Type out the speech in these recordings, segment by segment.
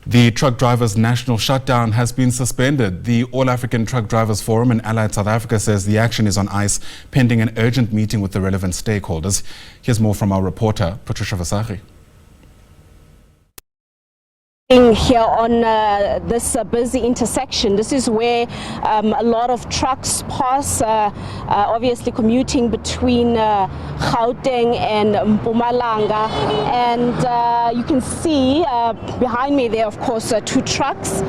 The Truck Drivers' National Shutdown has been suspended. The All African Truck Drivers Forum in Allied South Africa says the action is on ice pending an urgent meeting with the relevant stakeholders. Here's more from our reporter, Patricia Visagie. Here on this busy intersection, this is where a lot of trucks pass, obviously commuting between Gauteng and Mpumalanga, and you can see behind me there, of course, two trucks,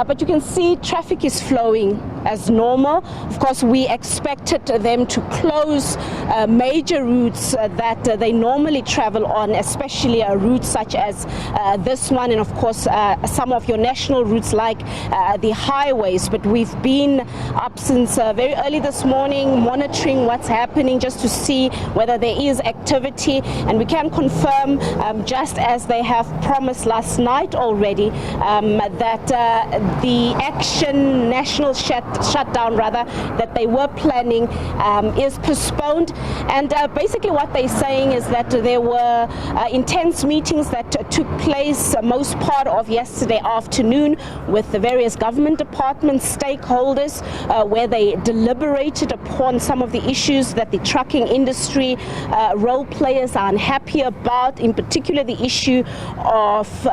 but you can see traffic is flowing as normal. Of course, we expected them to close major routes that they normally travel on, especially routes such as this one, and of course some of your national routes like the highways. But we've been up since very early this morning monitoring what's happening just to see whether there is activity, and we can confirm, just as they have promised last night already, that the national shutdown that they were planning is postponed. And basically what they're saying is that there were intense meetings that took place most part of yesterday afternoon with the various government departments, stakeholders, where they deliberated upon some of the issues that the trucking industry role players are unhappy about, in particular the issue of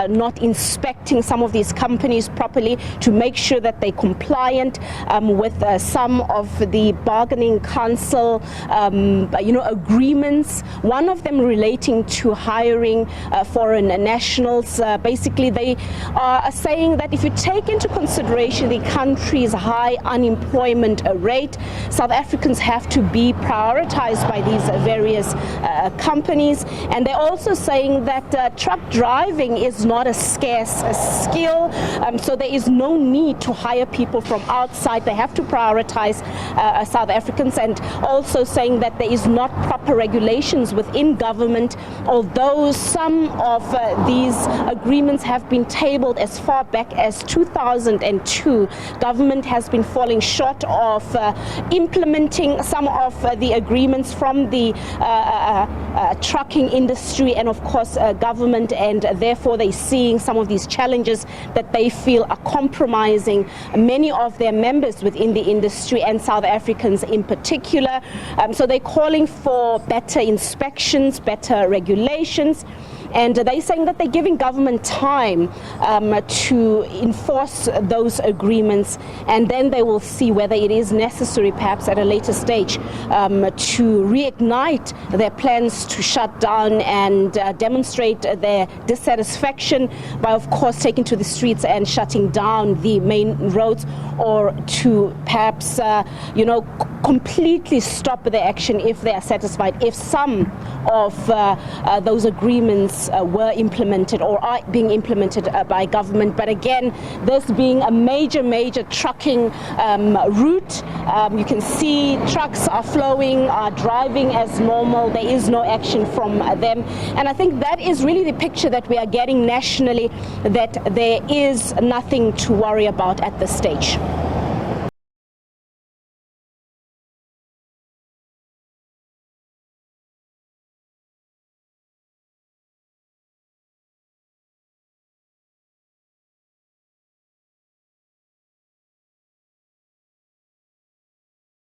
not inspecting some of these companies properly to make sure that they're compliant with some of the bargaining council agreements, one of them relating to hiring foreign nationals. Basically, they are saying that if you take into consideration the country's high unemployment rate, South Africans have to be prioritized by these various companies. And they're also saying that truck driving is not a scarce skill, so there is no need to hire people from outside. They have to prioritize South Africans, and also saying that there is not proper regulations within government, although some of these agreements have been tabled as far back as 2002. Government has been falling short of implementing some of the agreements from the trucking industry and of course government, and therefore they're seeing some of these challenges that they feel are compromising many of their members within the industry and South Africans in particular. So they're calling for better inspections, better regulations, and they're saying that they're giving government time to enforce those agreements, and then they will see whether it is necessary, perhaps at a later stage, to reignite their plans to shut down and demonstrate their dissatisfaction by, of course, taking to the streets and shutting down the main roads, or to perhaps, completely stop the action if they are satisfied, if some of those agreements were implemented or are being implemented by government. But again, this being a major trucking route, you can see trucks are flowing, are driving as normal. There is no action from them, and I think that is really the picture that we are getting nationally, that there is nothing to worry about at this stage.